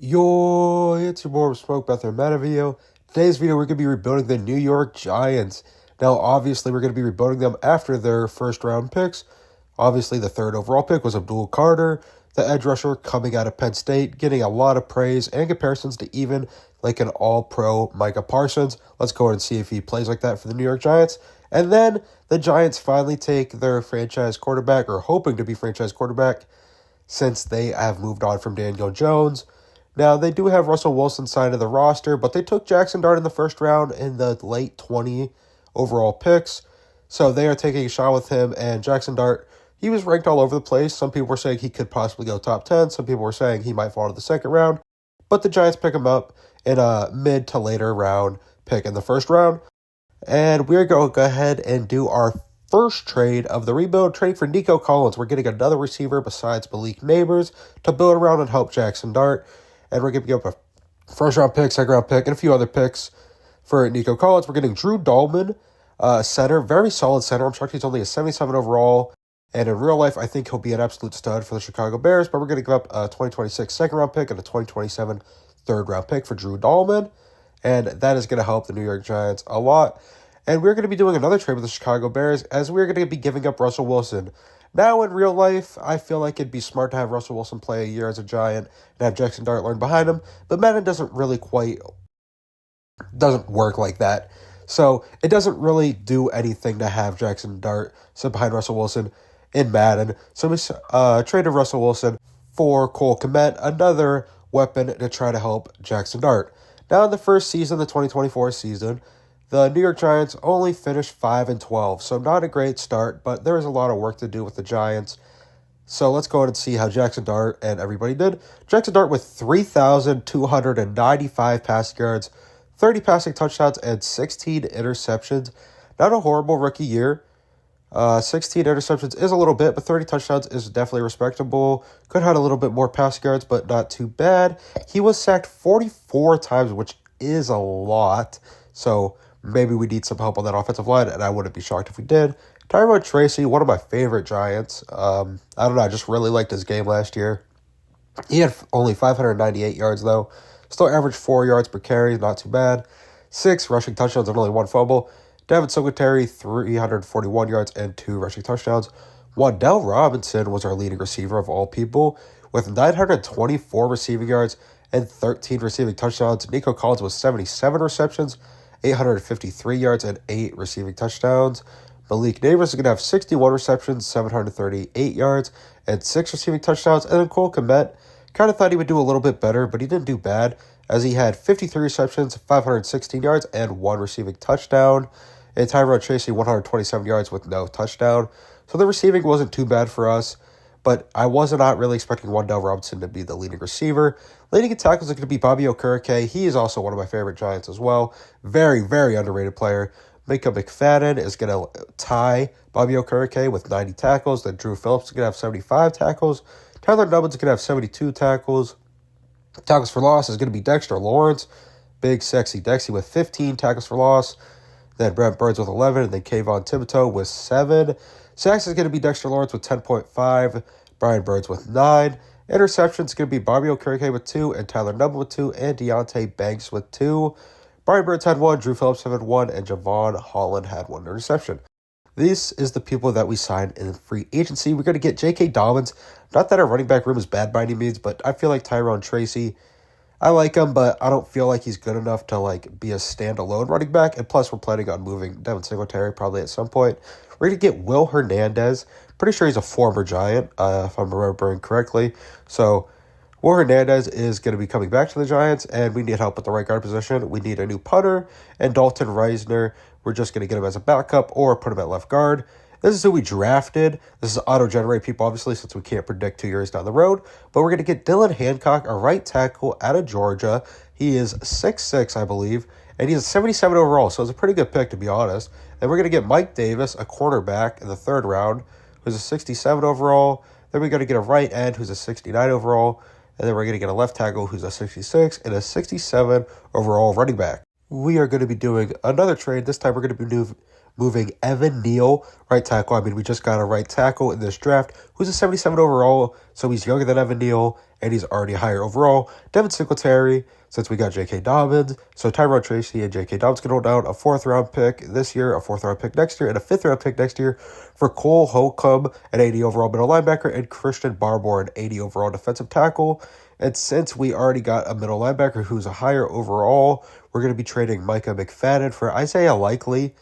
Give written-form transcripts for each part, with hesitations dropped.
Yo, it's your boy Smoke about their Madden video. Today's video, we're going to be rebuilding the New York Giants. Now, obviously, we're going to be rebuilding them after their first round picks. Obviously, the third overall pick was Abdul, the edge rusher coming out of Penn State, getting a lot of praise and comparisons to even like an all-pro Micah Parsons. Let's go ahead and see if he plays like that for the New York Giants. And then the Giants finally take their franchise quarterback, or hoping to be franchise quarterback, since they have moved on from Daniel Jones. Now, they do have Russell Wilson signed to the roster, but they took Jaxson in the first round in the late 20 overall picks. So they are taking a shot with him, and Jaxson, he was ranked all over the place. Some people were saying he could possibly go top 10. Some people were saying he might fall to the second round. But the Giants pick him up in a mid to later round pick in the first round. And we're going to go ahead and do our first trade of the rebuild, trading for Nico Collins. We're getting another receiver besides Malik Neighbors to build around and help Jaxson. And we're going to give up a first-round pick, second-round pick, and a few other picks for Nico Collins. We're getting Drew Dahlman, center, very solid center. I'm shocked he's only a 77 overall. And in real life, I think he'll be an absolute stud for the Chicago Bears. But we're going to give up a 2026 second-round pick and a 2027 third-round pick for Drew Dahlman. And that is going to help the New York Giants a lot. And we're going to be doing another trade with the Chicago Bears, as we're going to be giving up Russell Wilson. Now, in real life, I feel like it'd be smart to have Russell Wilson play a year as a Giant and have Jaxson learn behind him, but Madden doesn't work like that. So it doesn't really do anything to have Jaxson sit behind Russell Wilson in Madden. So we traded Russell Wilson for Cole Kmet, another weapon to try to help Jaxson. Now, in the first season, the 2024 season, the New York Giants only finished 5-12, so not a great start, but there is a lot of work to do with the Giants. So let's go ahead and see how Jaxson and everybody did. Jaxson with 3,295 passing yards, 30 passing touchdowns, and 16 interceptions. Not a horrible rookie year. 16 interceptions is a little bit, but 30 touchdowns is definitely respectable. Could have had a little bit more passing yards, but not too bad. He was sacked 44 times, which is a lot. So maybe we need some help on that offensive line, and I wouldn't be shocked if we did. Tyrone Tracy, one of my favorite Giants. I don't know, I just really liked his game last year. He had only 598 yards, though. Still averaged 4 yards per carry, not too bad. 6 rushing touchdowns and only 1 fumble. David Singletary, 341 yards and 2 rushing touchdowns. Wan'Dale Robinson was our leading receiver of all people, with 924 receiving yards and 13 receiving touchdowns. Nico Collins was 77 receptions, 853 yards, and 8 receiving touchdowns. Malik Neighbors is going to have 61 receptions, 738 yards, and 6 receiving touchdowns. And then Cole Kmet, kind of thought he would do a little bit better, but he didn't do bad, as he had 53 receptions, 516 yards, and 1 receiving touchdown. And Tyrone Tracy, 127 yards with no touchdown. So the receiving wasn't too bad for us, but I was not really expecting Wan'Dale Robinson to be the leading receiver. Leading in tackles is going to be Bobby Okereke. He is also one of my favorite Giants as well. Very, very underrated player. Micah McFadden is going to tie Bobby Okereke with 90 tackles. Then Drew Phillips is going to have 75 tackles. Tyler Nubbins is going to have 72 tackles. Tackles for loss is going to be Dexter Lawrence. Big, sexy Dexy with 15 tackles for loss. Then Brent Burns with 11. And then Kayvon Thibodeau with 7. Sacks is going to be Dexter Lawrence with 10.5. Brian Burns with 9. Interceptions is going to be Bobby Okereke with 2. And Tyler Nubbins with 2. And Deontay Banks with 2. Brian Burns had 1. Drew Phillips had 1. And Javon Holland had 1 interception. This is the people that we signed in free agency. We're going to get J.K. Dobbins. Not that our running back room is bad by any means, but I feel like Tyrone Tracy, I like him, but I don't feel like he's good enough to be a standalone running back. And plus, we're planning on moving Devin Singletary probably at some point. We're going to get Will Hernandez. Pretty sure he's a former Giant, if I'm remembering correctly. So Will Hernandez is going to be coming back to the Giants, and we need help at the right guard position. We need a new punter, and Dalton Reisner, we're just going to get him as a backup or put him at left guard. This is who we drafted. This is auto-generated people, obviously, since we can't predict 2 years down the road. But we're going to get Dylan Hancock, a right tackle out of Georgia. He is 6'6", I believe, and he's a 77 overall, so it's a pretty good pick, to be honest. And we're going to get Mike Davis, a cornerback, in the third round, who's a 67 overall. Then we're going to get a right end, who's a 69 overall. And then we're going to get a left tackle, who's a 66, and a 67 overall running back. We are going to be doing another trade. This time we're going to be moving Evan Neal, right tackle. I mean, we just got a right tackle in this draft who's a 77 overall, so he's younger than Evan Neal, and he's already higher overall. Devin Singletary, since we got J.K. Dobbins. So Tyrone Tracy and J.K. Dobbins can hold down a 4th-round pick this year, a 4th-round pick next year, and a 5th-round pick next year for Cole Holcomb, an 80 overall middle linebacker, and Christian Barmore, an 80 overall defensive tackle. And since we already got a middle linebacker who's a higher overall, we're going to be trading Micah McFadden for Isaiah Likely.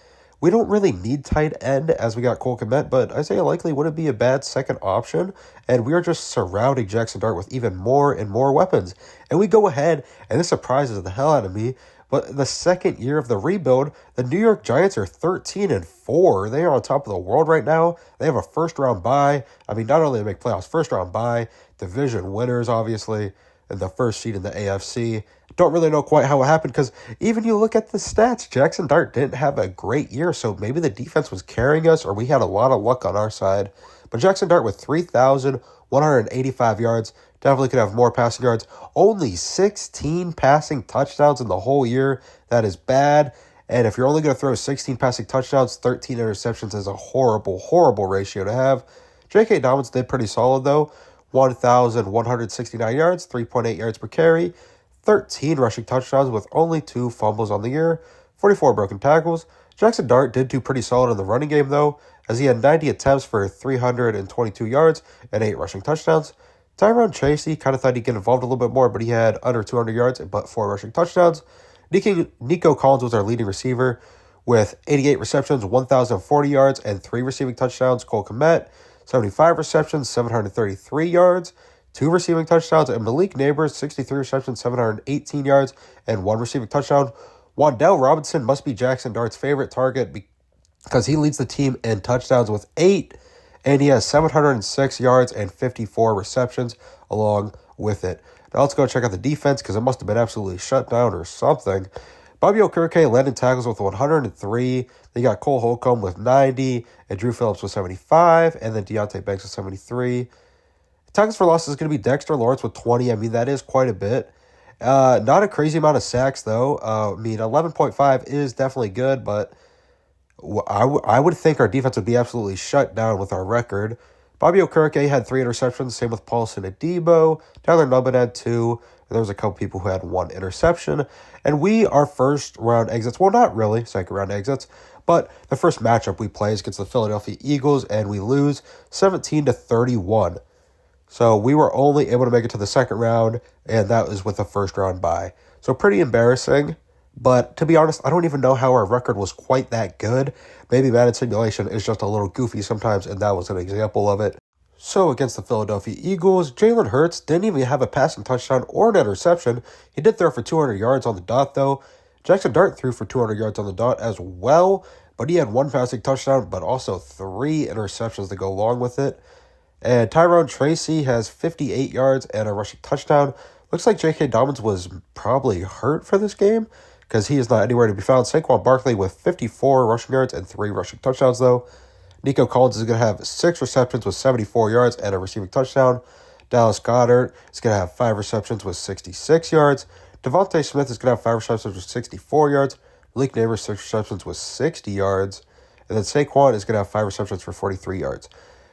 We don't really need tight end as we got Cole Kmet, but Isaiah Likely wouldn't be a bad second option, and we are just surrounding Jaxson Dart with even more and more weapons. And we go ahead, and this surprises the hell out of me, but the second year of the rebuild, the New York Giants are 13-4. They are on top of the world right now. They have a first-round bye. I mean, not only they make playoffs, first-round bye, division winners, obviously, and the first seed in the AFC. Don't really know quite how it happened because even you look at the stats, Jaxson Dart didn't have a great year, so maybe the defense was carrying us or we had a lot of luck on our side. But Jaxson Dart with 3,185 yards, definitely could have more passing yards. Only 16 passing touchdowns in the whole year. That is bad. And if you're only going to throw 16 passing touchdowns, 13 interceptions is a horrible, horrible ratio to have. J.K. Dobbins did pretty solid, though. 1,169 yards, 3.8 yards per carry, 13 rushing touchdowns with only 2 fumbles on the year, 44 broken tackles. Jaxson Dart did do pretty solid in the running game, though, as he had 90 attempts for 322 yards and 8 rushing touchdowns. Tyrone Tracy kind of thought he'd get involved a little bit more, but he had under 200 yards but 4 rushing touchdowns. Nico Collins was our leading receiver with 88 receptions, 1,040 yards, and 3 receiving touchdowns. Cole Kmet, 75 receptions, 733 yards, 2 receiving touchdowns, and Malik Neighbors, 63 receptions, 718 yards, and 1 receiving touchdown. Wan'Dale Robinson must be Jaxson Dart's favorite target because he leads the team in touchdowns with 8, and he has 706 yards and 54 receptions along with it. Now let's go check out the defense because it must have been absolutely shut down or something. Bobby Okereke led in tackles with 103. They got Cole Holcomb with 90, and Drew Phillips with 75, and then Deontay Banks with 73. Tackles for losses is going to be Dexter Lawrence with 20. I mean, that is quite a bit. Not a crazy amount of sacks, though. 11.5 is definitely good, but I would think our defense would be absolutely shut down with our record. Bobby Okereke had 3 interceptions, same with Paulson Adebo. Tyler Nubbin had 2. There was a couple people who had 1 interception. And we are first-round exits. Well, not really second-round exits, but the first matchup we play is against the Philadelphia Eagles, and we lose 17-31. So we were only able to make it to the second round, and that was with a first-round bye. So pretty embarrassing, but to be honest, I don't even know how our record was quite that good. Maybe Madden Simulation is just a little goofy sometimes, and that was an example of it. So against the Philadelphia Eagles, Jalen Hurts didn't even have a passing touchdown or an interception. He did throw for 200 yards on the dot, though. Jaxson Dart threw for 200 yards on the dot as well, but he had 1 passing touchdown, but also 3 interceptions to go along with it. And Tyrone Tracy has 58 yards and a rushing touchdown. Looks like J.K. Dobbins was probably hurt for this game because he is not anywhere to be found. Saquon Barkley with 54 rushing yards and 3 rushing touchdowns, though. Nico Collins is going to have 6 receptions with 74 yards and a receiving touchdown. Dallas Goedert is going to have 5 receptions with 66 yards. Devontae Smith is going to have 5 receptions with 64 yards. Malik Neighbors, 6 receptions with 60 yards. And then Saquon is going to have 5 receptions for 43 yards.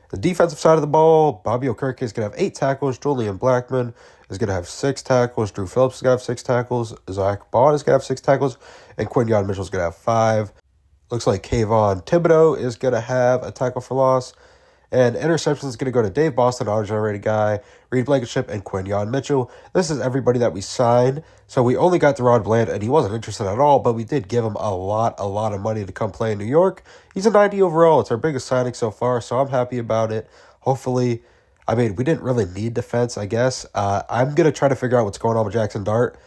The defensive side of the ball, Bobby Okereke is going to have 8 tackles. Julian Blackmon is going to have 6 tackles. Drew Phillips is going to have 6 tackles. Zach Bond is going to have 6 tackles. And Quinyon Mitchell is going to have 5. Looks like Kayvon Thibodeau is going to have a tackle for loss. And interceptions is going to go to Dave Boston, auto-generated guy, Reed Blankenship, and Quinyon Mitchell. This is everybody that we signed. So we only got Deron Bland, and he wasn't interested at all, but we did give him a lot of money to come play in New York. He's a 90 overall. It's our biggest signing so far, so I'm happy about it. Hopefully, I mean, we didn't really need defense, I guess. I'm going to try to figure out what's going on with Jaxson Dart.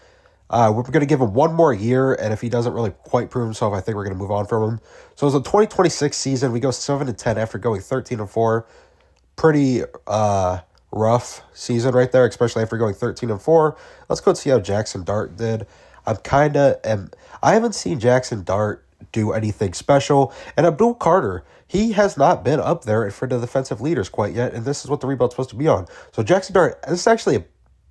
We're going to give him 1 more year, and if he doesn't really quite prove himself, I think we're going to move on from him. So it's a 2026 season. We go 7-10 after going 13-4. Pretty rough season right there, especially after going 13-4. Let's go and see how Jaxson Dart did. I haven't seen Jaxson Dart do anything special. And Abdul Carter, he has not been up there in front of the defensive leaders quite yet, and this is what the rebuild's supposed to be on. So Jaxson Dart, this is actually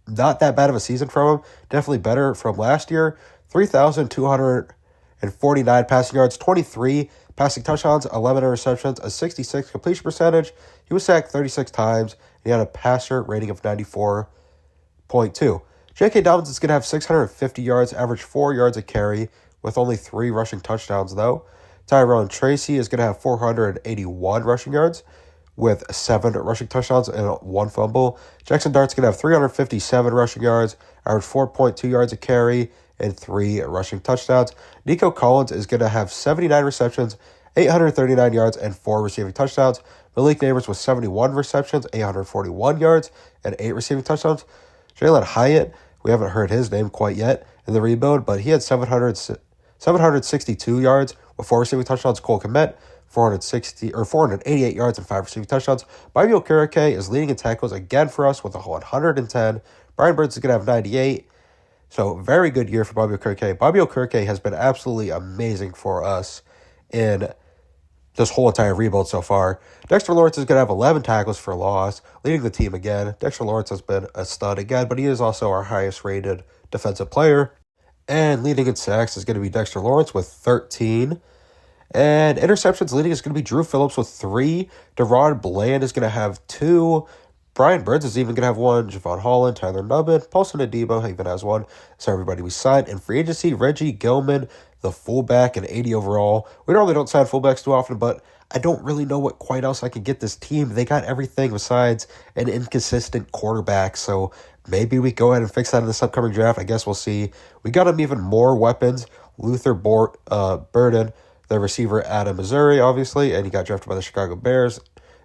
not that bad of a season from him. Definitely better from last year. 3,249 passing yards, 23 passing touchdowns, 11 interceptions, a 66 completion percentage. He was sacked 36 times. He had a passer rating of 94.2. J.K. Dobbins is going to have 650 yards, average 4 yards a carry, with only 3 rushing touchdowns, though. Tyrone Tracy is going to have 481 rushing yards, with 7 rushing touchdowns and 1 fumble. Jaxson Dart's going to have 357 rushing yards, average 4.2 yards a carry, and 3 rushing touchdowns. Nico Collins is going to have 79 receptions, 839 yards, and 4 receiving touchdowns. Malik Neighbors with 71 receptions, 841 yards, and 8 receiving touchdowns. Jalen Hyatt, we haven't heard his name quite yet in the rebuild, but he had 762 yards with 4 receiving touchdowns. Cole Kmet, 488 yards and 5 receiving touchdowns. Bobby Okereke is leading in tackles again for us with 110. Brian Burns is going to have 98. So, very good year for Bobby Okereke. Bobby Okereke has been absolutely amazing for us in this whole entire rebuild so far. Dexter Lawrence is going to have 11 tackles for loss, leading the team again. Dexter Lawrence has been a stud again, but he is also our highest rated defensive player. And leading in sacks is going to be Dexter Lawrence with 13. And interceptions leading is going to be Drew Phillips with 3. Deron Bland is going to have 2. Brian Burns is even going to have 1. Javon Holland, Tyler Nubbin, Paulson Adebo even has 1. So everybody we signed. In free agency, Reggie Gilman, the fullback, and 80 overall. We normally don't sign fullbacks too often, but I don't really know what quite else I can get this team. They got everything besides an inconsistent quarterback, so maybe we go ahead and fix that in this upcoming draft. I guess we'll see. We got him even more weapons. Luther Burden, the receiver out of Missouri, obviously, and he got drafted by the Chicago Bears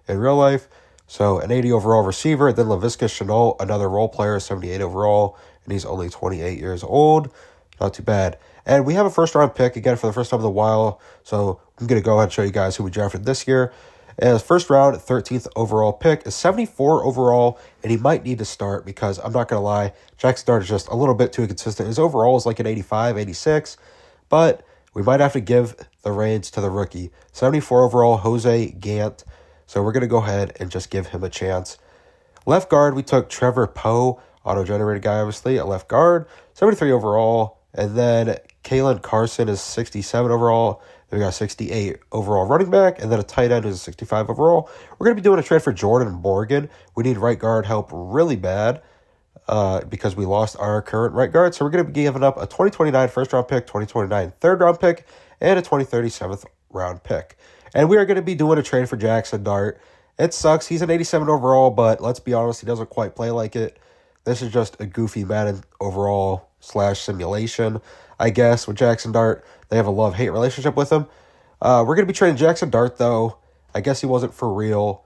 in real life. So an 80 overall receiver. Then Laviska Shenault, another role player, 78 overall, and he's only 28 years old. Not too bad. And we have a first-round pick, again, for the first time in a while. So I'm going to go ahead and show you guys who we drafted this year. And his first round, 13th overall pick, is 74 overall, and he might need to start because, I'm not going to lie, Jaxson Dart is just a little bit too inconsistent. His overall is like an 85, 86, but we might have to give the reins to the rookie. 74 overall, Jose Gant. So we're going to go ahead and just give him a chance. Left guard, we took Trevor Poe, auto-generated guy, obviously, at left guard. 73 overall. And then Kalen Carson is 67 overall. Then we got 68 overall running back. And then a tight end is 65 overall. We're going to be doing a trade for Jordan Morgan. We need right guard help really bad because we lost our current right guard. So we're going to be giving up a 2029 first-round pick, 2029 third-round pick, and a 2030 7th-round pick. And we are going to be doing a trade for Jaxson Dart. It sucks. He's an 87 overall, but let's be honest, he doesn't quite play like it. This is just a goofy Madden overall / simulation, I guess, with Jaxson Dart. They have a love-hate relationship with him. We're going to be trading Jaxson Dart, though. I guess he wasn't for real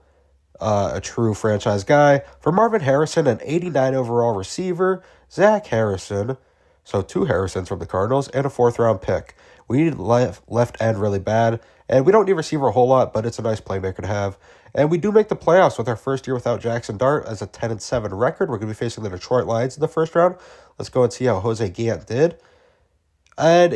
a true franchise guy. For Marvin Harrison, an 89 overall receiver. Zach Harrison, so 2 Harrisons from the Cardinals, and a 4th-round pick. We need left end really bad, and we don't need receiver a whole lot, but it's a nice playmaker to have. And we do make the playoffs with our first year without Jaxson Dart as a 10-7 record. We're going to be facing the Detroit Lions in the first round. Let's go and see how Jose Gant did. And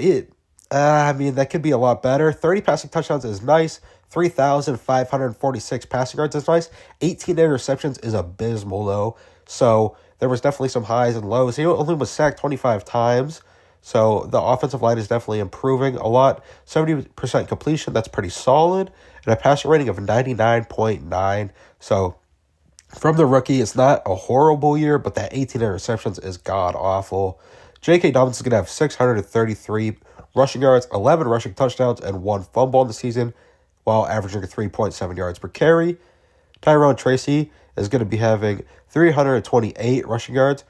that could be a lot better. 30 passing touchdowns is nice. 3,546 passing yards is nice. 18 interceptions is abysmal, though. So there was definitely some highs and lows. He only was sacked 25 times. So the offensive line is definitely improving a lot. 70% completion, that's pretty solid. And a passer rating of 99.9. So from the rookie, it's not a horrible year, but that 18 interceptions is god-awful. J.K. Dobbins is going to have 633 rushing yards, 11 rushing touchdowns, and 1 fumble in the season, while averaging 3.7 yards per carry. Tyrone Tracy is going to be having 328 rushing yards,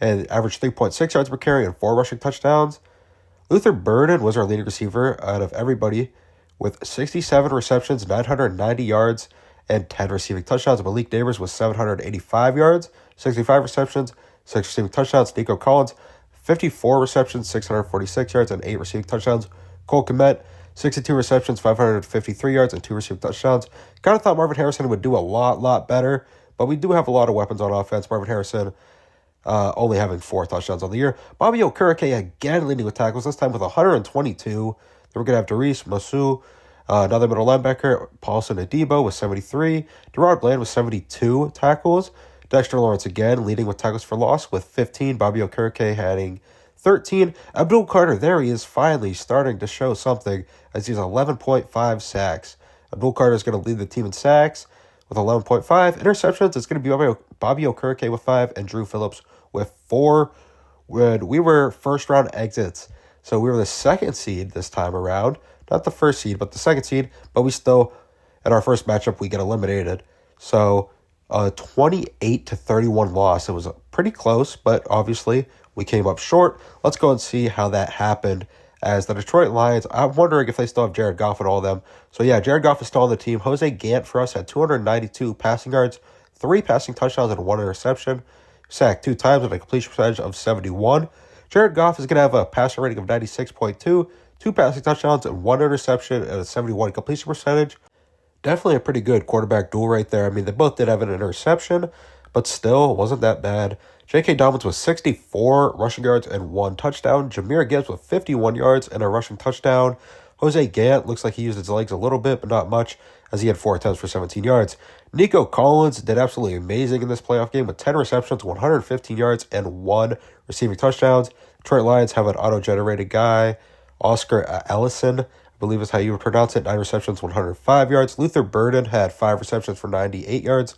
and averaged 3.6 yards per carry and 4 rushing touchdowns. Luther Burden was our leading receiver out of everybody with 67 receptions, 990 yards, and 10 receiving touchdowns. Malik Neighbors with 785 yards, 65 receptions, 6 receiving touchdowns. Nico Collins, 54 receptions, 646 yards, and 8 receiving touchdowns. Cole Kmet, 62 receptions, 553 yards, and 2 receiving touchdowns. Kind of thought Marvin Harrison would do a lot better, but we do have a lot of weapons on offense. Marvin Harrison only having 4 touchdowns on the year. Bobby Okereke again leading with tackles, this time with 122. Then we're going to have Darius Masu, another middle linebacker, Paulson Adebo with 73. Deron Bland with 72 tackles. Dexter Lawrence again leading with tackles for loss with 15. Bobby Okereke having 13, Abdul Carter, there he is finally starting to show something as he's 11.5 sacks. Abdul Carter is going to lead the team in sacks with 11.5. Interceptions, it's going to be Bobby Okereke with 5 and Drew Phillips with 4. When we were first-round exits, so we were the second seed this time around. Not the first seed, but the second seed. But we still, in our first matchup, we get eliminated. So, 28-31 loss. It was pretty close, but obviously we came up short. Let's go and see how that happened. As the Detroit Lions, I'm wondering if they still have Jared Goff and all of them. So yeah, Jared Goff is still on the team. Jose Gant for us had 292 passing yards, 3 passing touchdowns, and 1 interception. Sacked 2 times with a completion percentage of 71. Jared Goff is going to have a passer rating of 96.2, 2 passing touchdowns, and 1 interception, and a 71 completion percentage. Definitely a pretty good quarterback duel right there. I mean, they both did have an interception, but still, it wasn't that bad. J.K. Dobbins with 64 rushing yards and 1 touchdown. Jahmyr Gibbs with 51 yards and a rushing touchdown. Jose Gant looks like he used his legs a little bit, but not much, as he had 4 attempts for 17 yards. Nico Collins did absolutely amazing in this playoff game with 10 receptions, 115 yards, and 1 receiving touchdowns. Detroit Lions have an auto-generated guy, Oscar Ellison, I believe is how you would pronounce it, 9 receptions, 105 yards. Luther Burden had 5 receptions for 98 yards.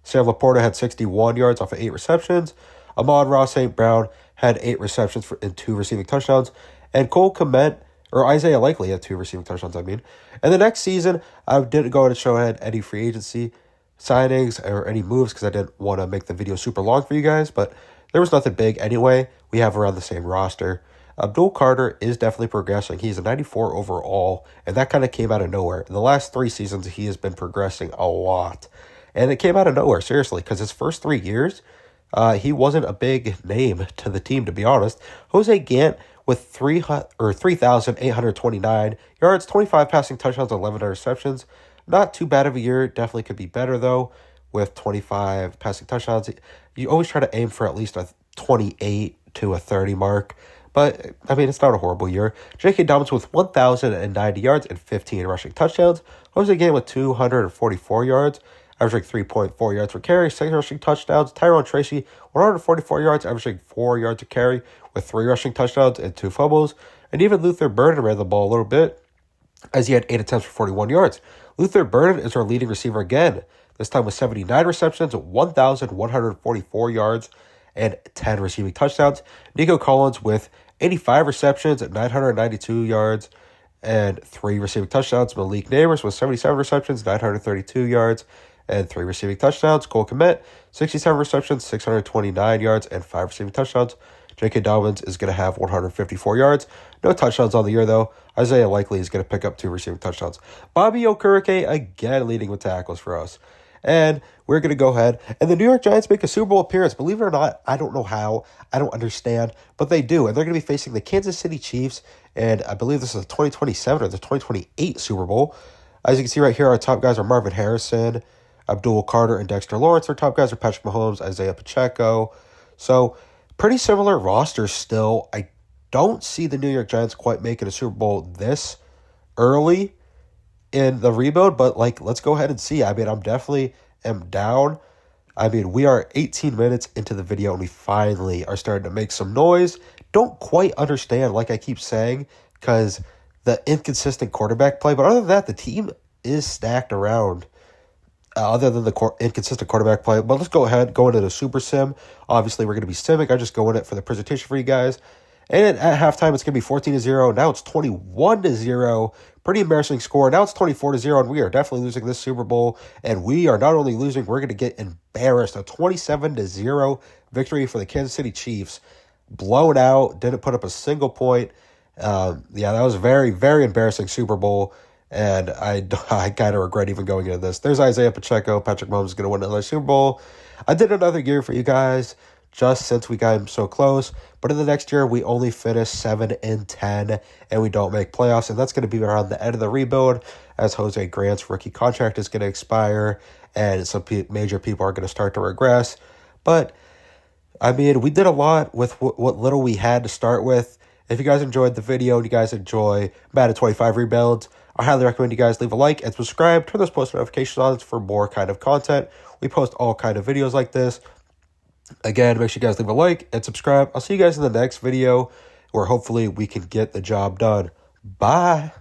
Sam Laporta had 61 yards off of 8 receptions. Amon-Ra St. Brown had 8 receptions and 2 receiving touchdowns. And Cole Kmet, or Isaiah Likely had 2 receiving touchdowns, And the next season, I didn't go ahead and show any free agency signings or any moves because I didn't want to make the video super long for you guys. But there was nothing big anyway. We have around the same roster. Abdul Carter is definitely progressing. He's a 94 overall, and that kind of came out of nowhere. In the last 3 seasons, he has been progressing a lot. And it came out of nowhere, seriously, because his first 3 years, he wasn't a big name to the team, to be honest. Jose Gant with 3,829 yards, 25 passing touchdowns, 11 interceptions. Not too bad of a year. Definitely could be better, though, with 25 passing touchdowns. You always try to aim for at least a 28 to a 30 mark. But, I mean, it's not a horrible year. J.K. Dobbins with 1,090 yards and 15 rushing touchdowns. Jose Gant with 244 yards, averaging 3.4 yards per carry, 6 rushing touchdowns. Tyrone Tracy, 144 yards, averaging 4 yards a carry with 3 rushing touchdowns and 2 fumbles. And even Luther Burden ran the ball a little bit as he had 8 attempts for 41 yards. Luther Burden is our leading receiver again, this time with 79 receptions, 1,144 yards, and 10 receiving touchdowns. Nico Collins with 85 receptions at 992 yards and 3 receiving touchdowns. Malik Neighbors with 77 receptions, 932 yards, and 3 receiving touchdowns. Cole Kmet, 67 receptions, 629 yards, and 5 receiving touchdowns. J.K. Dobbins is going to have 154 yards. No touchdowns on the year, though. Isaiah Likely is going to pick up 2 receiving touchdowns. Bobby Okereke, again, leading with tackles for us. And we're going to go ahead. And the New York Giants make a Super Bowl appearance. Believe it or not, I don't know how. I don't understand. But they do. And they're going to be facing the Kansas City Chiefs. And I believe this is the 2027 or the 2028 Super Bowl. As you can see right here, our top guys are Marvin Harrison, Abdul Carter, and Dexter Lawrence. Our top guys are Patrick Mahomes, Isaiah Pacheco. So, pretty similar rosters still. I don't see the New York Giants quite making a Super Bowl this early in the rebuild, but let's go ahead and see. I mean, I'm definitely am down. I mean, we are 18 minutes into the video and we finally are starting to make some noise. Don't quite understand, like I keep saying, because the inconsistent quarterback play. But other than that, the team is stacked around. Other than the inconsistent quarterback play. But let's go ahead, go into the Super Sim. Obviously, we're going to be simming. I just go in it for the presentation for you guys. And at halftime, it's going to be 14-0. Now it's 21-0. Pretty embarrassing score. Now it's 24-0, and we are definitely losing this Super Bowl. And we are not only losing, we're going to get embarrassed. A 27-0 victory for the Kansas City Chiefs. Blown out. Didn't put up a single point. That was a very, very embarrassing Super Bowl. And I kind of regret even going into this. There's Isaiah Pacheco. Patrick Mahomes is going to win another Super Bowl. I did another year for you guys just since we got him so close. But in the next year, we only finish 7-10, and we don't make playoffs. And that's going to be around the end of the rebuild as Jose Grant's rookie contract is going to expire, and some major people are going to start to regress. But, I mean, we did a lot with what little we had to start with. If you guys enjoyed the video and you guys enjoy Madden 25 rebuilds, I highly recommend you guys leave a like and subscribe. Turn those post notifications on for more kind of content. We post all kind of videos like this. Again, make sure you guys leave a like and subscribe. I'll see you guys in the next video. where hopefully we can get the job done. Bye.